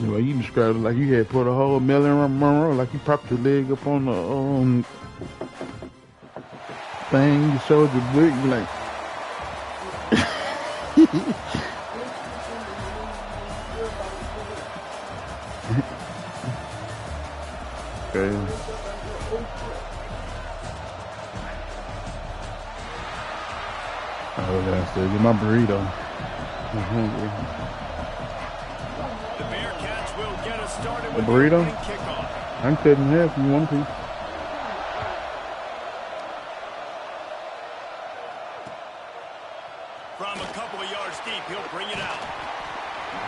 Well, you described it like you had put a whole Marilyn Monroe, like you propped your leg up on the thing, you showed your book, you like. Okay. Oh, yeah, I still get my burrito. I'm hungry. The Bearcats will get us started with the burrito? The kickoff. I can cut it in half if you want to. From a couple of yards deep, he'll bring it out.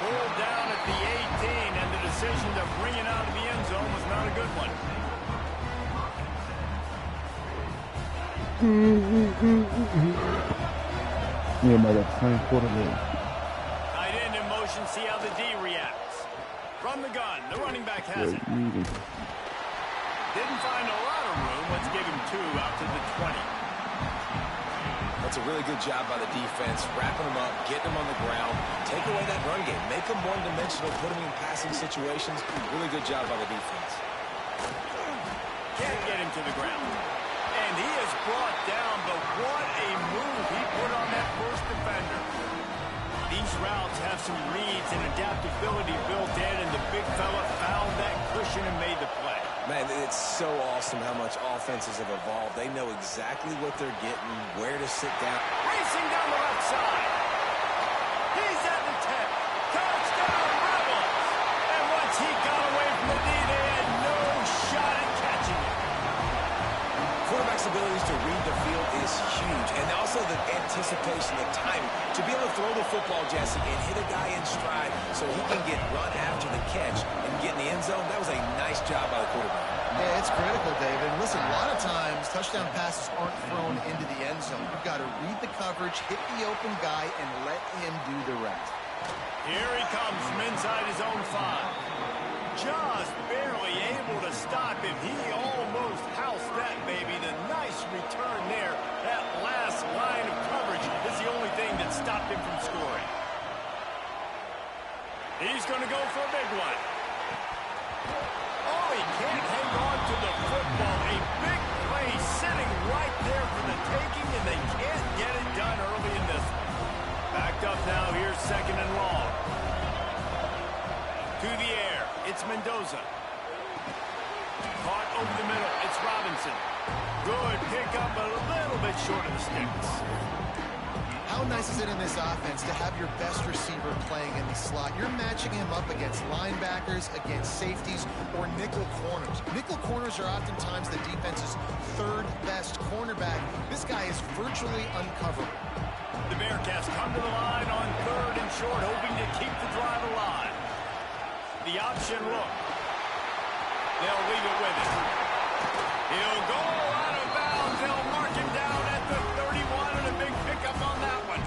Pulled down at the 18, and the decision to bring it out of the end zone was not a good one. Yeah, by that same quarterback. Tight end in motion, see how the D reacts. From the gun, the running back has it. Didn't find a lot of room. Let's give him 2 out to the 20. That's a really good job by the defense, wrapping them up, getting them on the ground, take away that run game, make them one-dimensional, put them in passing situations. Really good job by the defense. Can't get him to the ground. And he is brought down, but what a move he put on that first defender. These routes have some reads and adaptability built in, and the big fella found that cushion and made the play. Man, it's so awesome how much offenses have evolved. They know exactly what they're getting, where to sit down. Racing down the left side. He's at the 10. Touchdown, Rebels! And once he got away from the D, they had no shot at catching it. Quarterback's abilities to read the field is huge, and also the anticipation, the timing. To be able to throw the football, Jesse, and hit a guy in stride so he can get run after the catch and get in the end zone, that was a nice job by the quarterback. Yeah, it's critical, David. Listen, a lot of times touchdown passes aren't thrown into the end zone. You've got to read the coverage, hit the open guy, and let him do the rest. Here he comes from inside his own 5. Just barely able to stop him. He almost housed that baby. The nice return there. That last line of coverage is the only thing that stopped him from scoring. He's going to go for a big one. Oh, he can't hang on to the football. A big play sitting right there for the taking, and they can't get it done early in this one. Backed up now. Here's 2nd and long. To the air. It's Mendoza. Caught over the middle. It's Robinson. Good pickup, but a little bit short of the sticks. How nice is it in this offense to have your best receiver playing in the slot? You're matching him up against linebackers, against safeties, or nickel corners. Nickel corners are oftentimes the defense's 3rd best cornerback. This guy is virtually uncoverable. The Bearcats come to the line on 3rd and short, hoping to keep the drive alive. The option look. They'll leave it with him. He'll go out of bounds. They'll mark him down at the 31, and a big pickup on that one.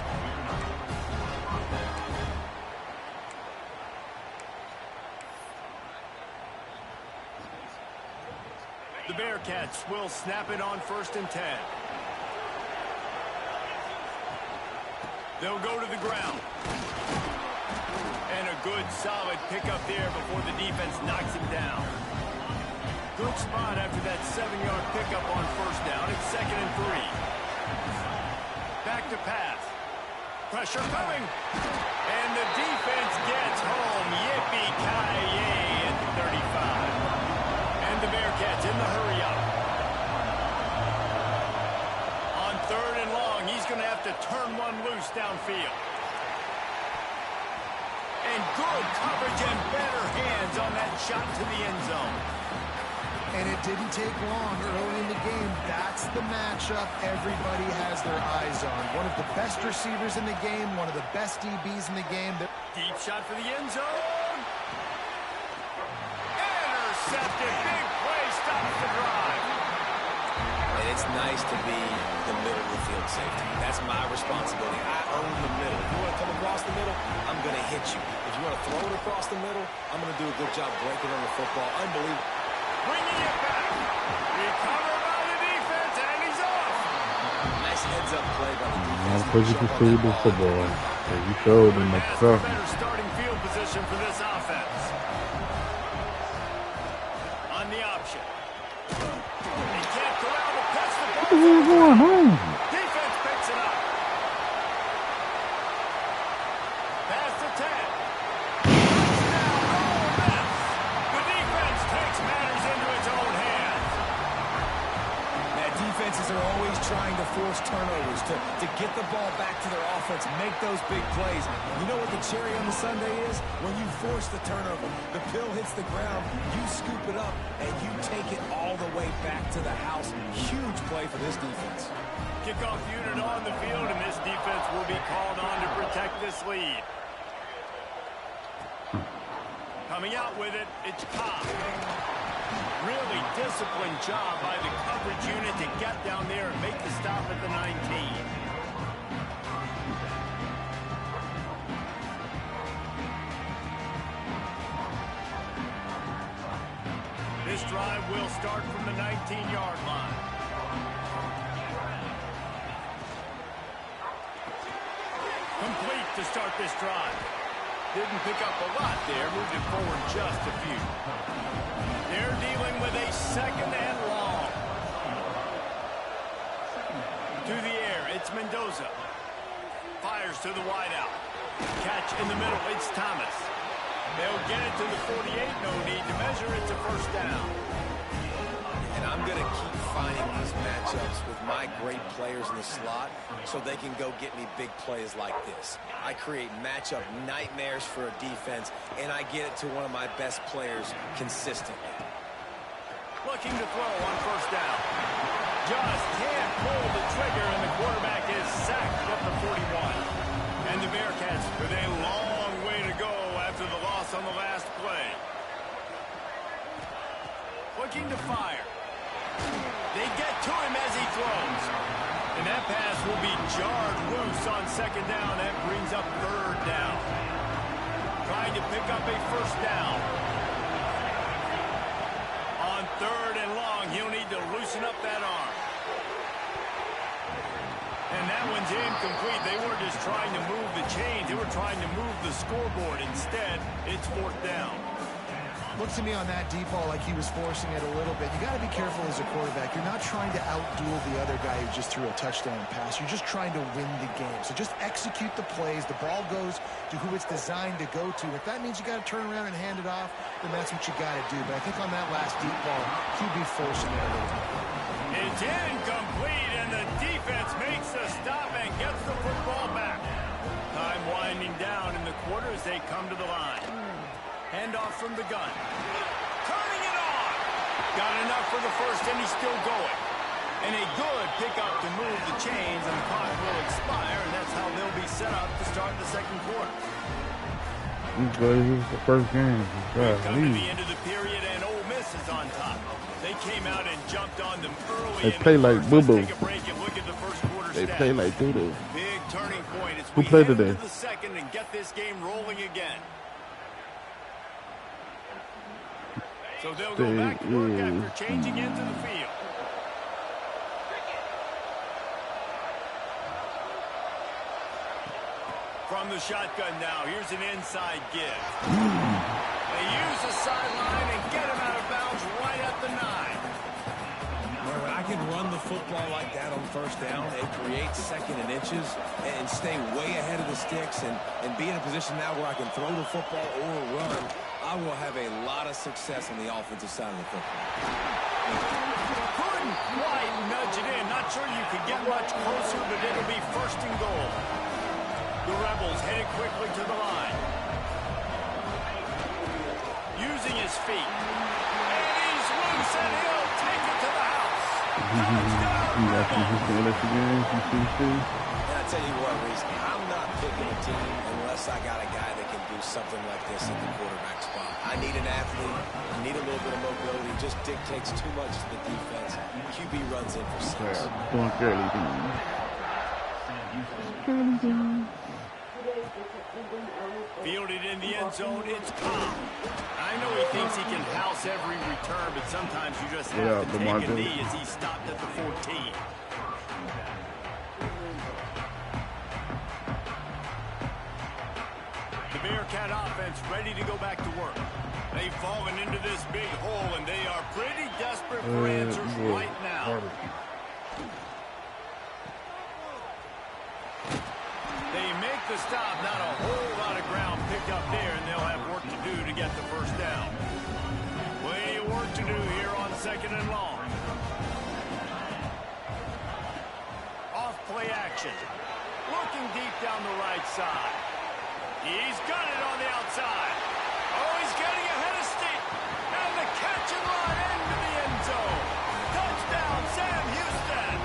The Bearcats will snap it on 1st and 10. They'll go to the ground. And a good, solid pickup there before the defense knocks him down. Good spot after that 7-yard pickup on first down. It's 2nd and 3. Back to pass. Pressure coming. And the defense gets home. Yippee-ki-yay at the 35. And the Bearcats in the hurry up. On 3rd and long, he's going to have to turn one loose downfield. And good coverage and better hands on that shot to the end zone. And it didn't take long early in the game. That's the matchup everybody has their eyes on. One of the best receivers in the game, one of the best DBs in the game. Deep shot for the end zone. Intercepted. Big play stops the drive. And it's nice to be the middle of the field safety. That's my responsibility. I own the middle. If you want to come across the middle, I'm going to hit you. If you want to throw it across the middle, I'm going to do a good job breaking on the football. Unbelievable. Bringing it back. Recovered by the defense, and he's off. Nice heads-up play by the defense. I'm physical food of football. You showed them That's stuff. a better starting field position for this offense. On the option. He can't go out and catch the ball. What is going on? Defense picks it up. Pass to 10. Touchdown, Ole Miss. The defense takes matters into its own hands. Now, defenses are always trying to force turnovers to get the ball back to their offense, make those big plays. You know what the cherry on the sundae is? When you force the turnover, the pill hits the ground, you scoop it up, and you take it all the way back to the house. Huge play for this defense. Kickoff unit on the field, and this defense will be called on to protect this lead. Coming out with it, it's Cobb. Really disciplined job by the coverage unit to get down there and make the stop at the 19. This drive will start from the 19-yard line. Complete to start this drive. Didn't pick up a lot there, moved it forward just a few. They're dealing with a 2nd and long. To the air, it's Mendoza. Fires to the wideout. Catch in the middle, it's Thomas. They'll get it to the 48, no need to measure, it's a 1st down. And I'm going to keep finding these matchups with my great players in the slot so they can go get me big plays like this. I create matchup nightmares for a defense, and I get it to one of my best players consistently. Looking to throw on 1st down. Just can't pull the trigger, and the quarterback is sacked at the 41. And the Bearcats with a long way to go after the loss on the last play. Looking to fire. They get to him as he throws. And that pass will be jarred loose on 2nd down. That brings up 3rd down. Trying to pick up a 1st down. On 3rd and long, he'll need to loosen up that arm. And that one's incomplete. They weren't just trying to move the chains. They were trying to move the scoreboard. Instead, it's 4th down. Looks to me on that deep ball like he was forcing it a little bit. You got to be careful as a quarterback. You're not trying to outduel the other guy who just threw a touchdown pass. You're just trying to win the game. So just execute the plays. The ball goes to who it's designed to go to. If that means you got to turn around and hand it off, then that's what you got to do. But I think on that last deep ball, he'd be forcing it a little bit. It's incomplete, and the defense makes the stop and gets the football back. Time winding down in the quarter as they come to the line. Handoff from the gun. Turning it on. Got enough for the 1st, and he's still going. And a good pickup to move the chains, and the clock will expire, and that's how they'll be set up to start the 2nd quarter. This is the 1st game. We've come to the end of the period, and Ole Miss is on top. They came out and jumped on them early. They play like boo-boo. Let's take a break and look at the 1st quarter They stats. play like doo-doo. Big turning point as Who we played head today? into the 2nd and get this game rolling again. So they'll go back to work after changing into the field. From the shotgun now, here's an inside give. They use the sideline and get him out of bounds right at the 9. When I can run the football like that on first down, it creates second and inches and stay way ahead of the sticks and be in a position now where I can throw the football or run, I will have a lot of success on the offensive side of the football. Couldn't quite nudge it in. Not sure you could get much closer, but it'll be first and goal. The Rebels headed quickly to the line. Using his feet. And he's loose and he'll take it to the house. And I tell you what, Reese, I'm not picking a team unless I got a guy that can do something like this in the quarterback spot. I need an athlete. I need a little bit of mobility. Just dictates too much to the defense. QB runs in for 6. Fielded in the end zone, it's Cobb. I know he thinks he can house every return, but sometimes you just have to take a knee as he stopped at the 14. The Bearcat offense ready to go back to work. They've fallen into this big hole, and they are pretty desperate for answers right now. They make the stop, not a whole lot of ground picked up there, and they'll have work to do to get the first down. Plenty of work to do here on second and long. Off play action. Looking deep down the right side. He's got it on the outside. Oh, he's getting ahead of Steve. And the catch and run into the end zone. Touchdown, Sam Houston.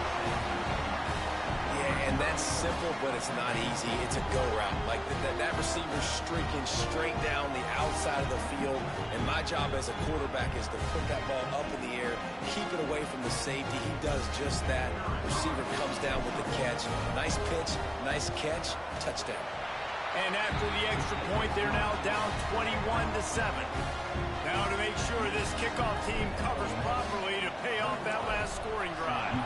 Yeah, and that's simple, but it's not easy. It's a go route. Like that receiver's streaking straight down the outside of the field, and my job as a quarterback is to put that ball up in the air, keep it away from the safety. He does just that. Receiver comes down with the catch. Nice pitch, nice catch, touchdown. And after the extra point, they're now down 21-7. Now to make sure this kickoff team covers properly to pay off that last scoring drive.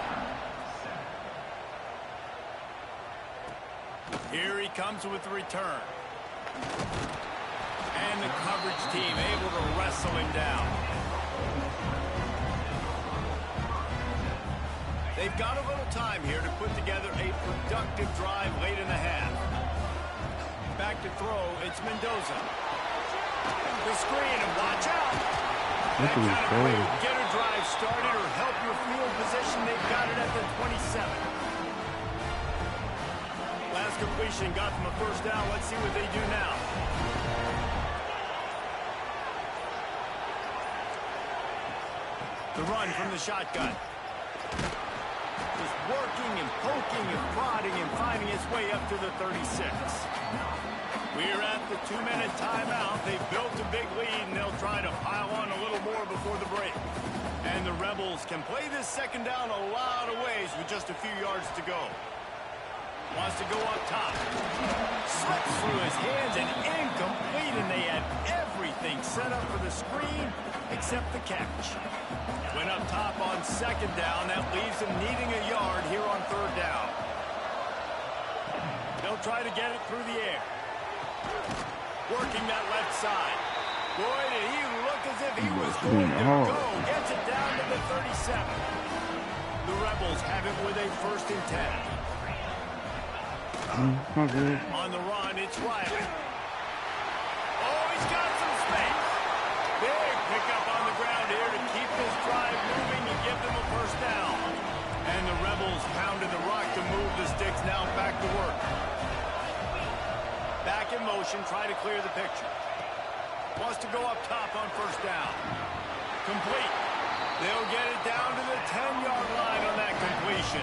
Here he comes with the return. And the coverage team able to wrestle him down. They've got a little time here to put together a productive drive late in the half. Back to throw, it's Mendoza. The screen, and watch out. That kind of play will get a drive started or help your field position. They've got it at the 27. Last completion got them a first down. Let's see what they do now. The run from the shotgun. Just working and poking and prodding and finding its way up to the 36. We're at the 2-minute timeout. They've built a big lead, and they'll try to pile on a little more before the break. And the Rebels can play this second down a lot of ways with just a few yards to go. Wants to go up top. Slips through his hands and incomplete, and they had everything set up for the screen except the catch. Went up top on second down. That leaves them needing a yard here on third down. They'll try to get it through the air. Working that left side. Boy, did he look as if he was going to go. Gets it down to the 37. The Rebels have it with a 1st and 10. On the run, it's Riley. Oh, he's got some space. Big pickup on the ground here to keep this drive moving and give them a first down. And the Rebels pounded the rock to move the sticks now back to work. Back in motion, try to clear the picture. Wants to go up top on first down. Complete. They'll get it down to the 10-yard line on that completion.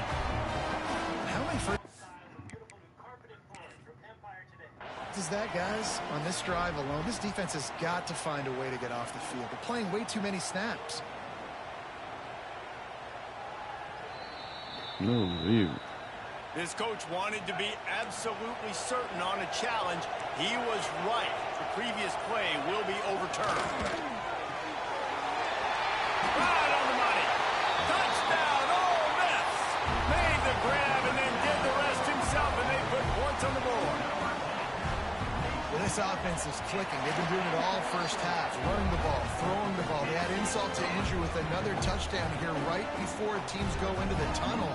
How many first is that, guys? On this drive alone, this defense has got to find a way to get off the field. They're playing way too many snaps. No view. This coach wanted to be absolutely certain on a challenge. He was right. The previous play will be overturned. Right on the money. Touchdown, Ole Miss. Made the grab and then did the rest himself, and they put points on the board. this offense is clicking. They've been doing it all first half. Running the ball, throwing the ball. They had insult to injury with another touchdown here right before teams go into the tunnel.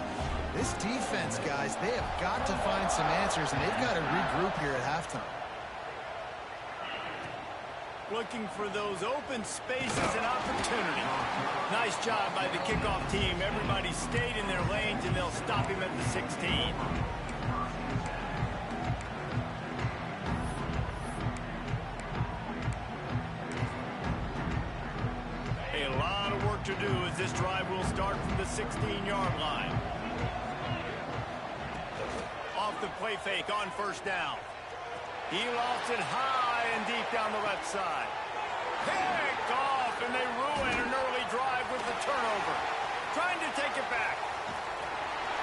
This defense, guys, they have got to find some answers, and they've got to regroup here at halftime. Looking for those open spaces and opportunity. Nice job by the kickoff team. Everybody stayed in their lanes, and they'll stop him at the 16. A lot of work to do as this drive will start from the 16-yard line. Off the play fake on first down. He lost it high and deep down the left side. Picked off, and they ruin an early drive with the turnover. Trying to take it back.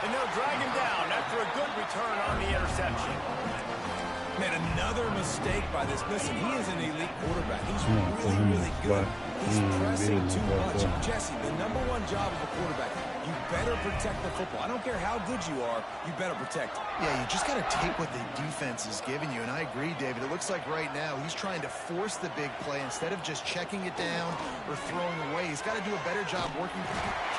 And they'll drag him down after a good return on the interception. Man, another mistake by this. Listen, he is an elite quarterback. He's really good. He's pressing too much. Jesse, the number one job of a quarterback, you better protect the football. I don't care how good you are, you better protect it. Yeah, you just got to take what the defense is giving you, and I agree, David. It looks like right now he's trying to force the big play instead of just checking it down or throwing away. He's got to do a better job working.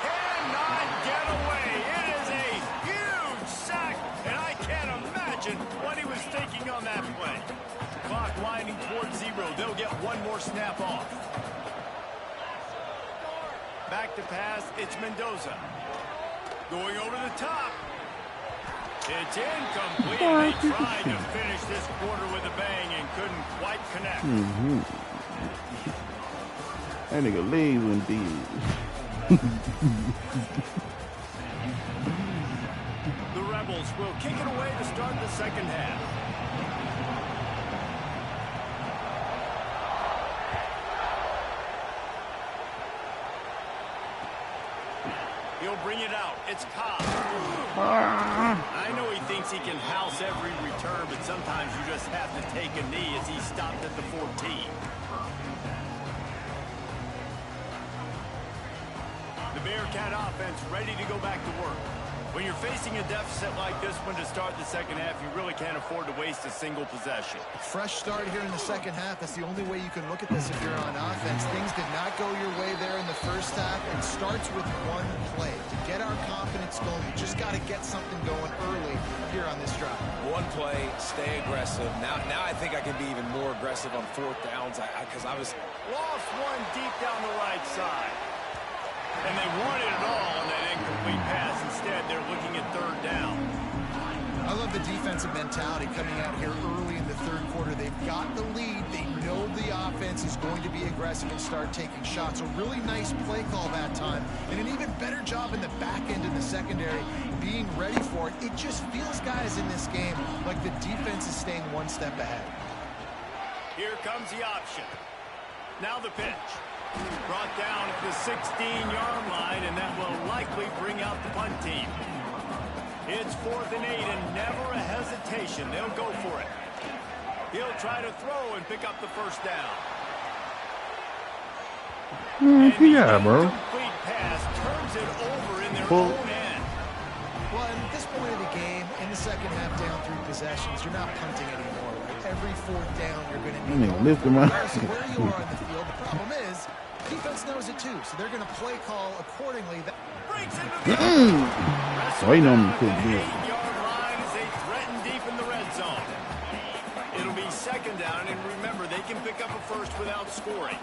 Cannot get away. It is a huge sack, and I can't imagine what he was thinking on that play. Clock winding towards 0. They'll get one more snap off. Back to pass, it's Mendoza. Going over the top. It's incomplete. They tried to finish this quarter with a bang and couldn't quite connect. That nigga leaves indeed. The Rebels will kick it away to start the second half. He'll bring it out. It's Cobb. I know he thinks he can house every return, but sometimes you just have to take a knee as he stopped at the 14. The Bearcat offense ready to go back to work. When you're facing a deficit like this one to start the second half, you really can't afford to waste a single possession. Fresh start here in the second half. That's the only way you can look at this if you're on offense. Things did not go your way there in the first half. It starts with one play. To get our confidence going, you just got to get something going early here on this drive. One play, stay aggressive. Now I think I can be even more aggressive on fourth downs because I was... Lost one deep down the right side. And they wanted it all on that incomplete pass. Instead, they're looking at third down. I love the defensive mentality coming out here early in the third quarter. They've got the lead. They know the offense is going to be aggressive and start taking shots. A really nice play call that time. And an even better job in the back end in the secondary being ready for it. It just feels, guys, in this game like the defense is staying one step ahead. Here comes the option. Now the pitch. Brought down at the 16-yard line, and that will likely bring out the punt team. It's 4th and 8, and never a hesitation. They'll go for it. He'll try to throw and pick up the first down. Yeah, bro. Complete pass turns it over in their own end. Well, at this point of the game, in the second half, down 3 possessions, you're not punting anymore. Right? Every fourth down, you're going to be going lift him out. where you are on the field. The problem is, defense knows it too, so they're going to play call accordingly. That breaks into the Waiting on him to do it. 8-yard line as they threaten deep in the red zone. It'll be second down, and remember, they can pick up a first without scoring.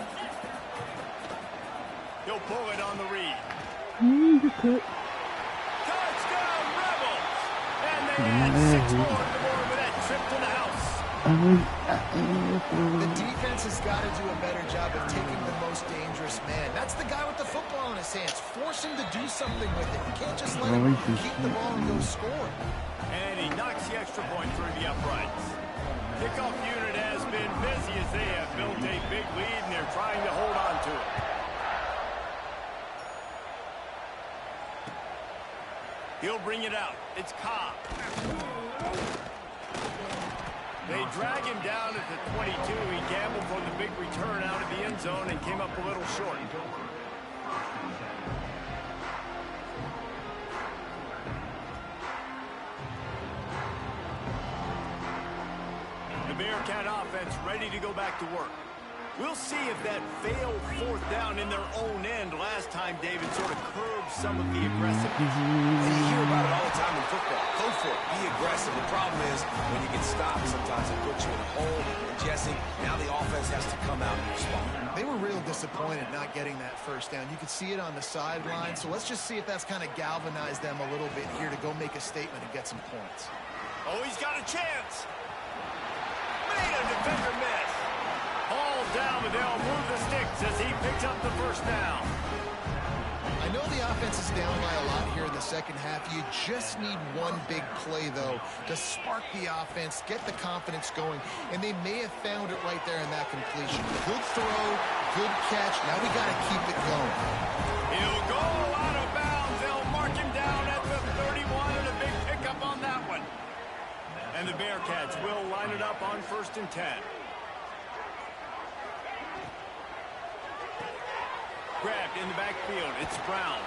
He'll pull it on the read. Touchdown, Rebels! And they add 6 more to the board with that trip to the house. the defense has got to do a better job of taking the most dangerous man. That's the guy with the football in his hands. Force him to do something with it. You can't just let him keep the ball and go score. And he knocks the extra point through the uprights. Kickoff unit has been busy as they have built a big lead, and they're trying to hold on to it. He'll bring it out. It's Cobb. They drag him down at the 22. He gambled for the big return out of the end zone and came up a little short. The Bearcat offense ready to go back to work. We'll see if that failed fourth down in their own end last time, David, sort of curbed some of the aggressiveness. And you hear about it all the time in football. Go for it. Be aggressive. The problem is when you get stopped, sometimes it puts you in a hole. And Jesse, now the offense has to come out and respond. They were real disappointed not getting that first down. You could see it on the sideline. So let's just see if that's kind of galvanized them a little bit here to go make a statement and get some points. Oh, he's got a chance. Made a defender miss. Ball down, but they'll move the sticks as he picks up the first down. I know the offense is down by a lot here in the second half. You just need one big play, though, to spark the offense, get the confidence going, and they may have found it right there in that completion. Good throw, good catch. Now we got to keep it going. He'll go out of bounds. They'll mark him down at the 31, and a big pickup on that one. And the Bearcats will line it up on 1st and 10. Grabbed in the backfield. It's Brown.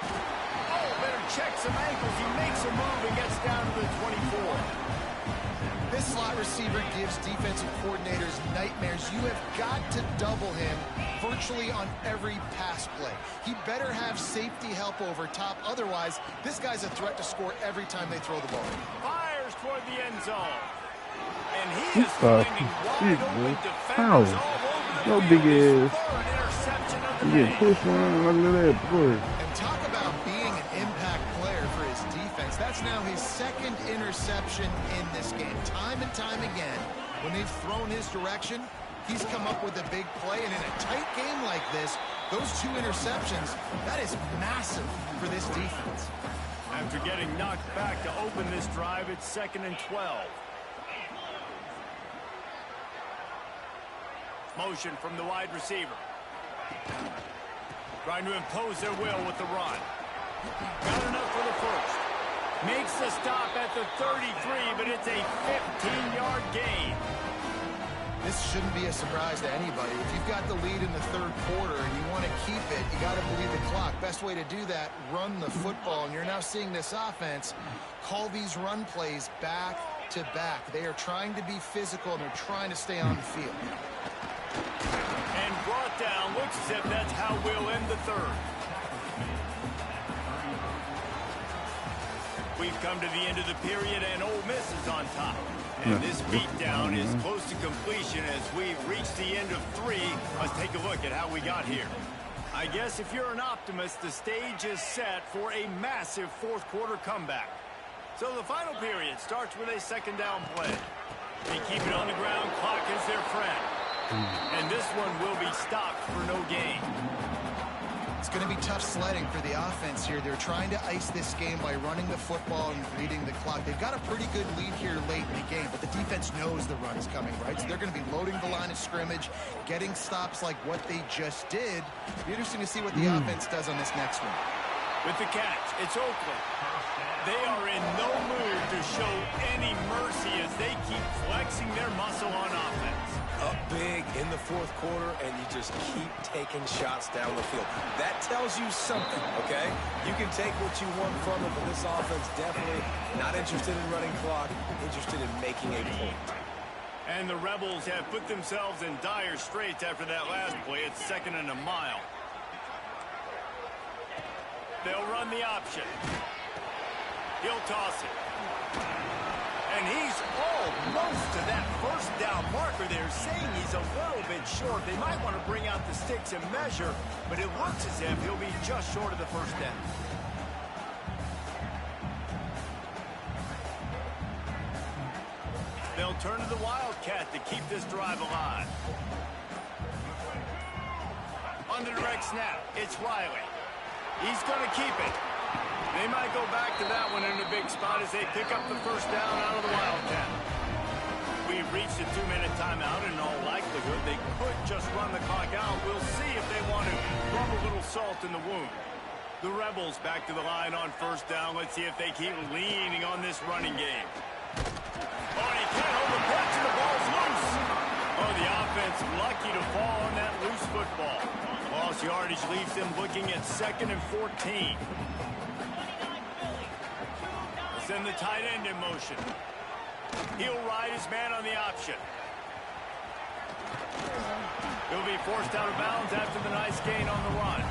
Oh, better check some ankles. He makes a move and gets down to the 24. This slot receiver gives defensive coordinators nightmares. You have got to double him virtually on every pass play. He better have safety help over top. Otherwise, this guy's a threat to score every time they throw the ball. Fires toward the end zone. And he is finding wide open defenders all over the No field. big His ass. third interception of the You day. get pushed around, look at that, boy. And talk about being an impact player for his defense. That's now his second interception in this game. Time and time again, when they've thrown his direction, he's come up with a big play. And in a tight game like this, those 2 interceptions, that is massive for this defense. After getting knocked back to open this drive, it's 2nd and 12. Motion from the wide receiver. Trying to impose their will with the run. Got enough for the first. Makes the stop at the 33, but it's a 15-yard gain. This shouldn't be a surprise to anybody. If you've got the lead in the third quarter and you want to keep it, you got to believe the clock. Best way to do that, run the football. And you're now seeing this offense call these run plays back to back. They are trying to be physical, and they're trying to stay on the field. And brought down. Looks as if that's how we'll end the third. We've come to the end of the period, and Ole Miss is on top. And this beatdown is close to completion as we've reached the end of 3. Let's take a look at how we got here. I guess if you're an optimist, the stage is set for a massive fourth quarter comeback. So the final period starts with a 2nd down play. They keep it on the ground. Clock is their friend. And this one will be stopped for no gain. It's going to be tough sledding for the offense here. They're trying to ice this game by running the football and beating the clock. They've got a pretty good lead here late in the game, but the defense knows the run is coming, right? So they're going to be loading the line of scrimmage, getting stops like what they just did. It'll be interesting to see what the offense does on this next one. With the catch, it's Oakland. They are in no mood to show any mercy as they keep flexing their muscle on offense. Up big in the fourth quarter, and you just keep taking shots down the field. That tells you something, okay? You can take what you want from it, but this offense definitely not interested in running clock, interested in making a point. And the Rebels have put themselves in dire straits after that last play. It's 2nd and a mile. They'll run the option. He'll toss it. And he's almost to that first down marker. They're saying he's a little bit short. They might want to bring out the sticks and measure, but it looks as if he'll be just short of the first down. They'll turn to the Wildcat to keep this drive alive. On the direct snap, it's Riley. He's going to keep it. They might go back to that one in a big spot as they pick up the first down out of the Wildcat. We've reached a 2-minute timeout, and in all likelihood, they could just run the clock out. We'll see if they want to rub a little salt in the wound. The Rebels back to the line on first down. Let's see if they keep leaning on this running game. Oh, and he can't hold the catch, and the ball's loose. Oh, the offense lucky to fall on that loose football. Lost yardage leaves them looking at 2nd and 14. Send the tight end in motion. He'll ride his man on the option. He'll be forced out of bounds after the nice gain on the run.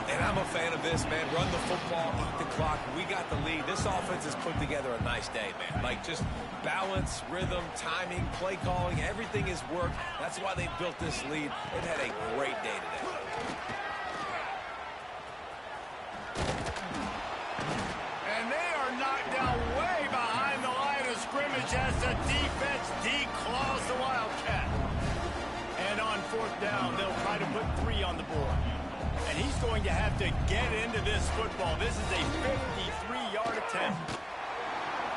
And I'm a fan of this, man. Run the football, eat the clock. We got the lead. This offense has put together a nice day, man. Like, just balance, rhythm, timing, play calling, everything has worked. That's why they built this lead. They've had a great day today. And they are knocked down way behind the line of scrimmage as the defense declaws the Wildcat. And on fourth down, they'll try to put 3 on the board. And he's going to have to get into this football. This is a 53-yard attempt.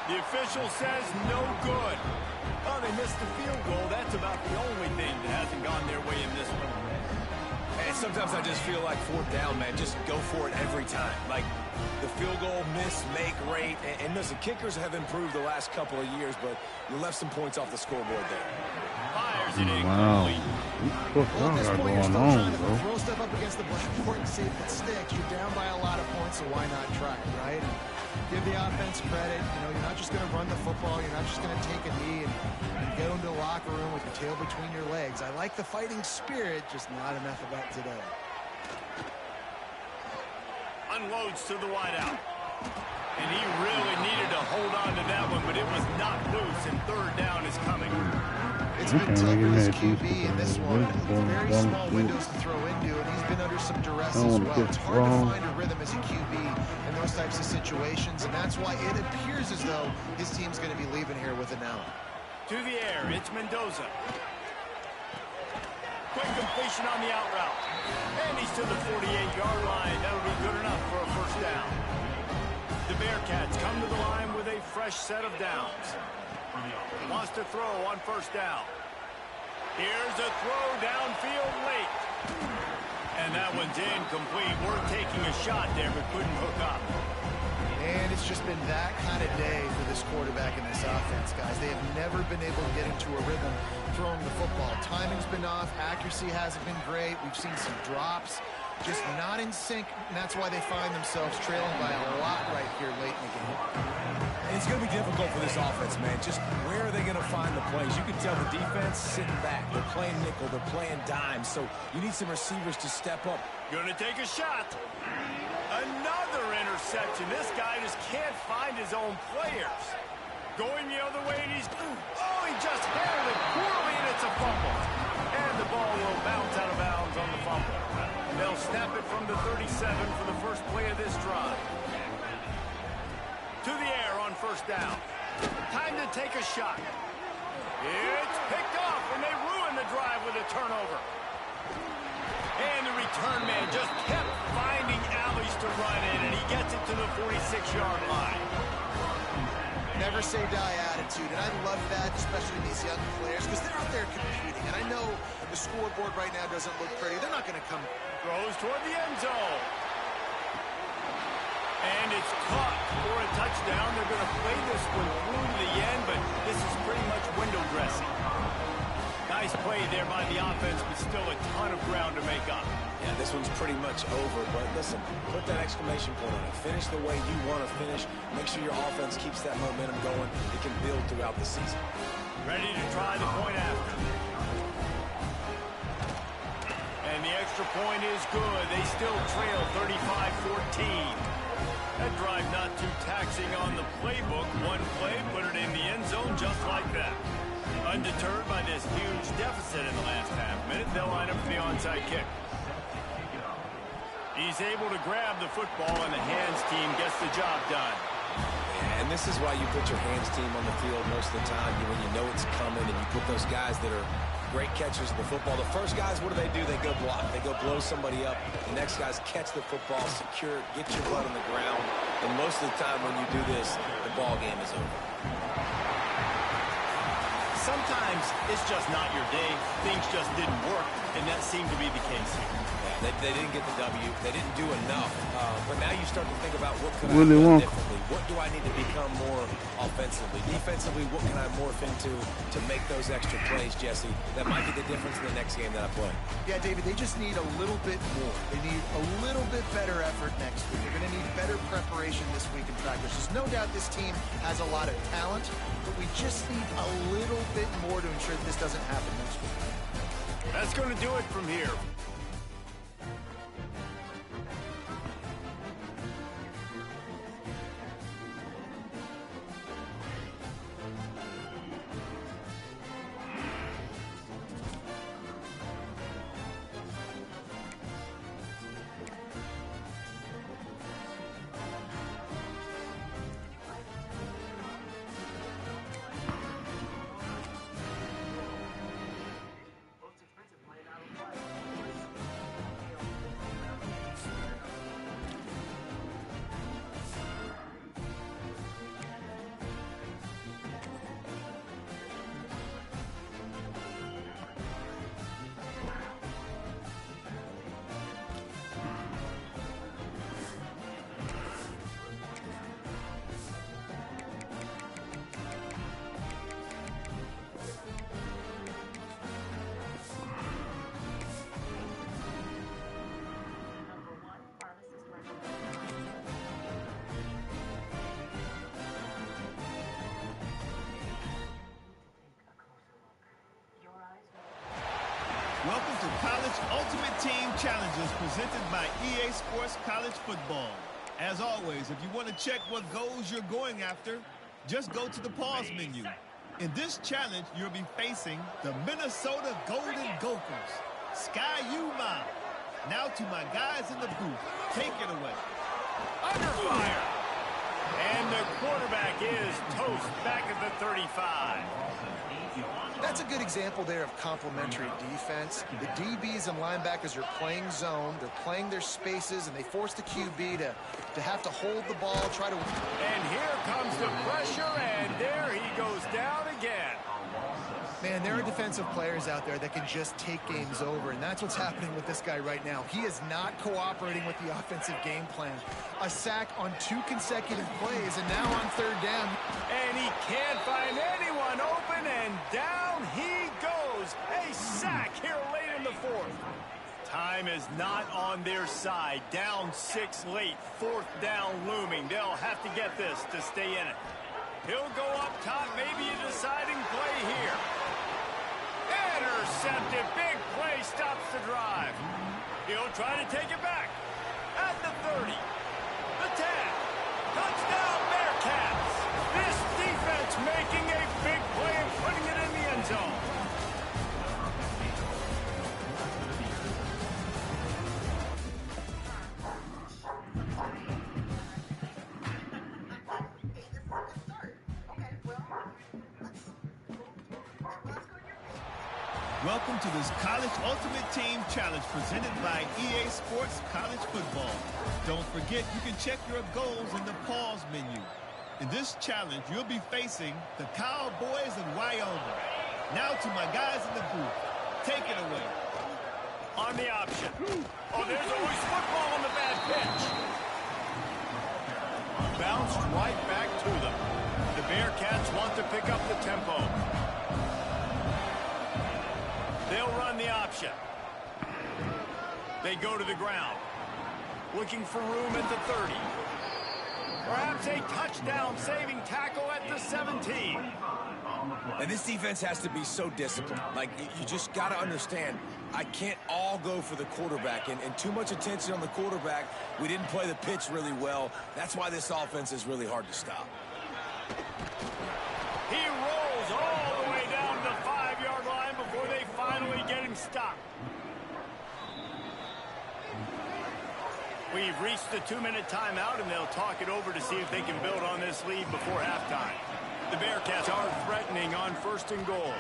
The official says no good. Oh, they missed the field goal. That's about the only thing that hasn't gone their way in this one. And sometimes I just feel like fourth down, man, just go for it every time. Like, the field goal, miss, make, rate. And listen, kickers have improved the last couple of years, but you left some points off the scoreboard there. Fires it Wow. incomplete. Well, at this Got point, you're going still on, trying to bro. throw stuff up against the board and see if it sticks. You're down by a lot of points, so why not try it, right? And give the offense credit. You know, you're not just going to run the football. You're not just going to take a knee and go into the locker room with your tail between your legs. I like the fighting spirit, just not enough of that today. Unloads to the wideout. And he really needed to hold on to that one, but it was not loose, and third down is coming. It's been tough for this QB in this one. Very small windows to throw into, and he's been under some duress as well. It's hard to find a rhythm as a QB in those types of situations, and that's why it appears as though his team's going to be leaving here with it now. To the air, it's Mendoza. Quick completion on the out route. And he's to the 48-yard line. That'll be good enough for a first down. The Bearcats come to the line with a fresh set of downs. Wants to throw on first down. Here's a throw downfield late. And that one's incomplete. We're taking a shot there, but couldn't hook up. And it's just been that kind of day for this quarterback and this offense, guys. They have never been able to get into a rhythm throwing the football. Timing's been off. Accuracy hasn't been great. We've seen some drops. Just not in sync, and that's why they find themselves trailing by a lot right here late in the game. And it's going to be difficult for this offense, man. Just where are they going to find the plays? You can tell the defense sitting back. They're playing nickel. They're playing dime. So you need some receivers to step up. Gonna take a shot. Another interception. This guy just can't find his own players. Going the other way, and he just handled it poorly, and it's a fumble. And the ball will bounce out of bounds on the fumble. They'll snap it from the 37 for the first play of this drive. To the air on first down. Time to take a shot. It's picked off, and they ruin the drive with a turnover. And the return man just kept finding alleys to run in, and he gets it to the 46-yard line. Never say die attitude, and I love that, especially these young players, because they're out there competing. And I know the scoreboard right now doesn't look pretty. They're not going to come. Throws toward the end zone. And it's caught for a touchdown. They're going to play this one through to the end, but this is pretty much window dressing. Nice play there by the offense, but still a ton of ground to make up. Yeah, this one's pretty much over, but listen, put that exclamation point on it. Finish the way you want to finish. Make sure your offense keeps that momentum going. It can build throughout the season. Ready to try the point after. And the extra point is good. They still trail 35-14. That drive not too taxing on the playbook. One play, put it in the end zone just like that. Undeterred by this huge deficit in the last half minute, they'll line up for the onside kick. He's able to grab the football, and the hands team gets the job done. And this is why you put your hands team on the field most of the time, when you know it's coming, and you put those guys that are great catchers of the football. The first guys, what do? They go block. They go blow somebody up. The next guys catch the football, secure it, get your butt on the ground. And most of the time when you do this, the ball game is over. Sometimes it's just not your day. Things just didn't work, and that seemed to be the case here. Yeah, they didn't get the W. They didn't do enough. But now you start to think about what could I Willy do Wonka. differently? What do I need to become more offensively? Defensively, what can I morph into to make those extra plays, Jesse? That might be the difference in the next game that I play. Yeah, David, they just need a little bit more. They need a little bit better effort next week. They're going to need better preparation this week in practice. There's no doubt this team has a lot of talent, but we just need a little bit more to ensure that this doesn't happen next week. That's going to do it from here. Welcome to College Ultimate Team Challenges presented by EA Sports College Football. As always, if you want to check what goals you're going after, just go to the pause menu. In this challenge, you'll be facing the Minnesota Golden Gophers. Sky U Mile. Now to my guys in the booth. Take it away. Under fire. And the quarterback is toast back at the 35. That's a good example there of complementary defense. The DBs and linebackers are playing zone, they're playing their spaces, and they force the QB to have to hold the ball, try to... And here comes the pressure, and there he goes down again. Man, there are defensive players out there that can just take games over, and that's what's happening with this guy right now. He is not cooperating with the offensive game plan. A sack on 2 consecutive plays, and now on 3rd down. And he can't find anyone open, and down he goes. A sack here late in the 4th. Time is not on their side. Down 6 late, 4th down looming. They'll have to get this to stay in it. He'll go up top, maybe a deciding play here. Intercepted, big play, stops the drive. He'll try to take it back. At the 30, the 10, touchdown Bearcats. This defense making a big play and putting it in the end zone. Welcome to this College Ultimate Team Challenge presented by EA Sports College Football. Don't forget, you can check your goals in the pause menu. In this challenge, you'll be facing the Cowboys of Wyoming. Now to my guys in the booth. Take it away. On the option. Oh, there's always football on the bad pitch. Bounced right back to them. The Bearcats want to pick up the tempo. They'll run the option. They go to the ground. Looking for room at the 30. Perhaps a touchdown-saving tackle at the 17. And this defense has to be so disciplined. Like, you just got to understand, I can't all go for the quarterback. And too much attention on the quarterback. We didn't play the pitch really well. That's why this offense is really hard to stop. He rolls all the way down to the 5-yard line before they finally get him stopped. We've reached the 2-minute timeout, and they'll talk it over to see if they can build on this lead before halftime. The Bearcats are threatening on 1st and goal.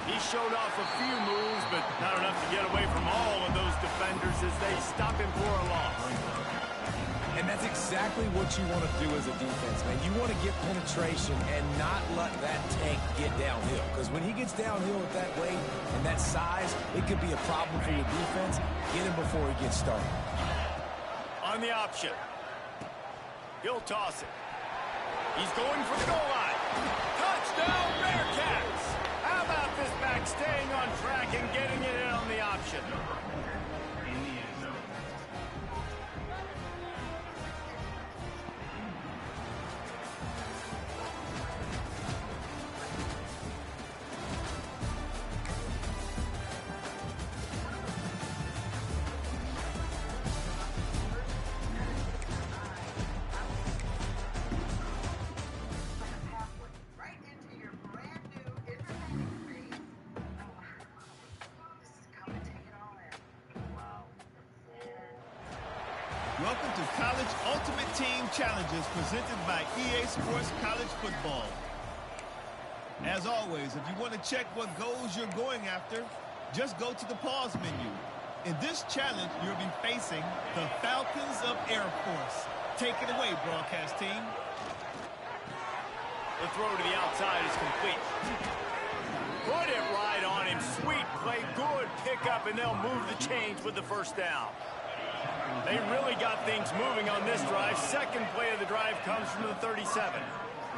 He showed off a few moves, but not enough to get away from all of those defenders as they stop him for a loss. And that's exactly what you want to do as a defense, man. You want to get penetration and not let that tank get downhill. Because when he gets downhill with that weight and that size, it could be a problem for your defense. Get him before he gets started. On the option. He'll toss it. He's going for the goal line. Touchdown, Bearcats! How about this back staying on track and getting it in on the option? Welcome to College Ultimate Team Challenges presented by EA Sports College Football. As always, if you want to check what goals you're going after, just go to the pause menu. In this challenge, you'll be facing the Falcons of Air Force. Take it away, broadcast team. The throw to the outside is complete. Put it right on him. Sweet play, good pickup, and they'll move the chains with the first down. They really got things moving on this drive. Second play of the drive comes from the 37.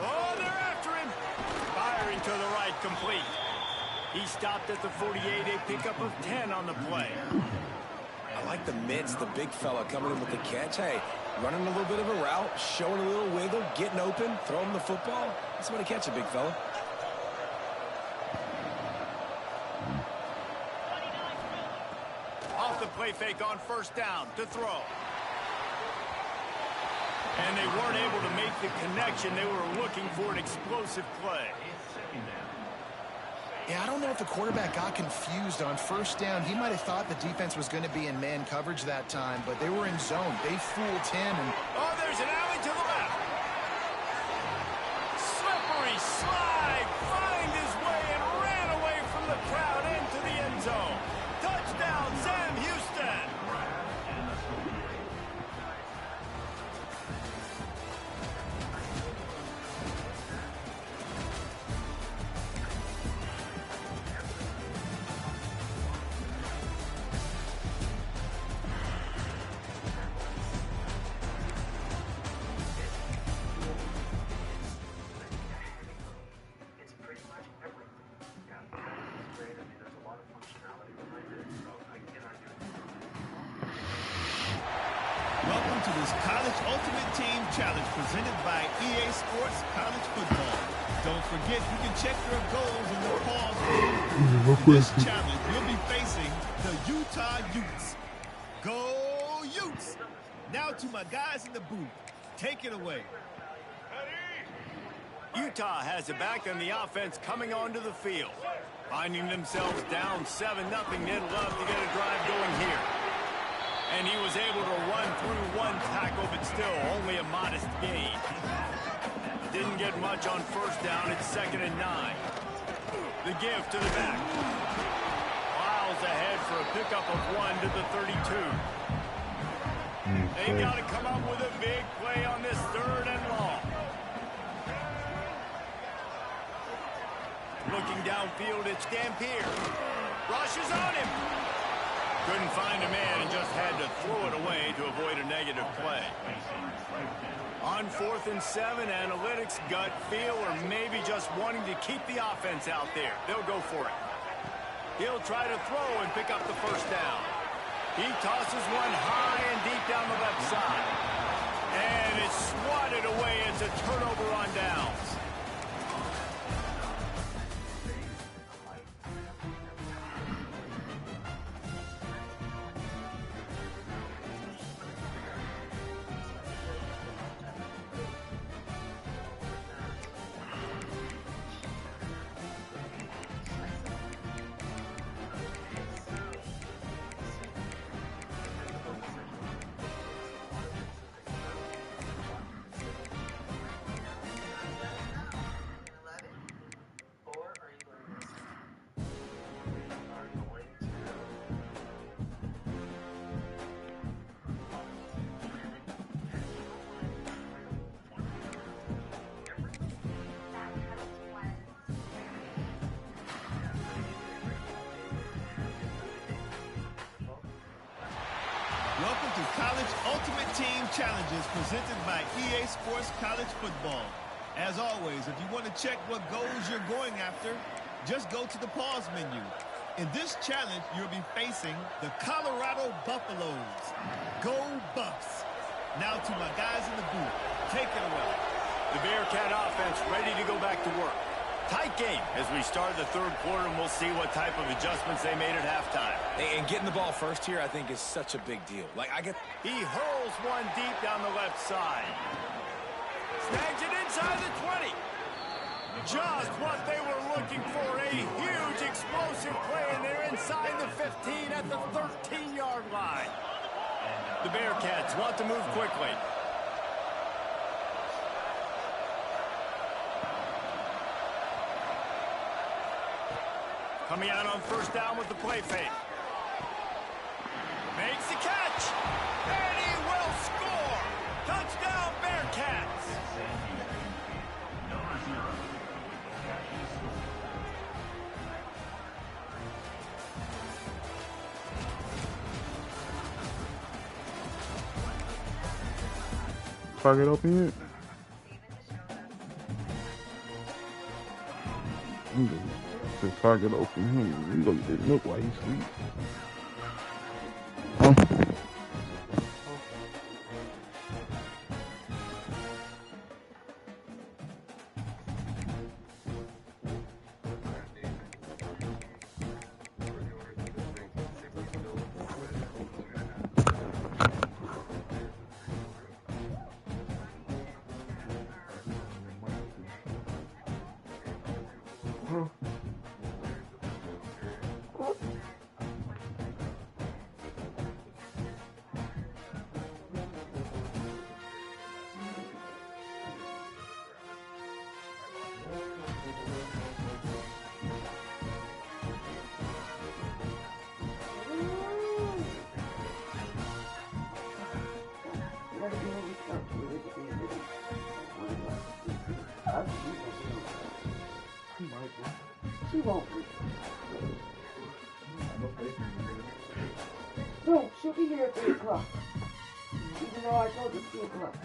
Oh, they're after him. Firing to the right, complete. He stopped at the 48, a pickup of 10 on the play. I like the mitts, the big fella coming in with the catch. Hey, running a little bit of a route, showing a little wiggle, getting open, throwing the football. Somebody catch it, big fella. Off the play fake on first down to throw. And they weren't able to make the connection. They were looking for an explosive play. Yeah, I don't know if the quarterback got confused on first down. He might have thought the defense was going to be in man coverage that time, but they were in zone. They fooled him. And oh, there's an alley to the left. Slippery slide. Find his way and ran away from the crowd into the end zone. Touchdown, Sam Houston. Welcome to this College Ultimate Team Challenge presented by EA Sports College Football. Don't forget, you can check your goals in the pause menu. In this challenge, you'll be facing the Utah Utes. Go Utes! Now to my guys in the booth. Take it away. Utah has it back on the offense coming onto the field. Finding themselves down 7-0, they'd love to get a drive going here. And he was able to run through one tackle, but still only a modest gain. Didn't get much on first down. It's 2nd and 9. The give to the back. Miles ahead for a pickup of 1 to the 32. They've got to come up with a big play on this 3rd and long. Looking downfield, it's Dampier. Rushes on him. Couldn't find a man and just had to throw it away to avoid a negative play. On 4th and 7, analytics, gut feel, or maybe just wanting to keep the offense out there. They'll go for it. He'll try to throw and pick up the first down. He tosses one high and deep down the left side. And it's swatted away. It's a turnover on downs. Welcome to College Ultimate Team Challenges presented by EA Sports College Football. As always, if you want to check what goals you're going after, just go to the pause menu. In this challenge, you'll be facing the Colorado Buffaloes. Go Buffs! Now to my guys in the booth. Take it away. The Bearcat offense ready to go back to work. Tight game as we start the 3rd quarter, and we'll see what type of adjustments they made at halftime. And getting the ball first here, I think, is such a big deal. He hurls one deep down the left side. Snags it inside the 20. Just what they were looking for, a huge explosive play, and they're inside the 15 at the 13-yard line. The Bearcats want to move quickly. Coming out on first down with the play fake. Makes the catch. And he will score. Touchdown, Bearcats. Pocket open yet? The pocket open. You go get that milk while you sleep. Huh? She won't. No, she'll be here at 3 o'clock. Even though I told her 2 o'clock.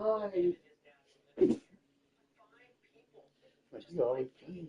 Bye. You always clean.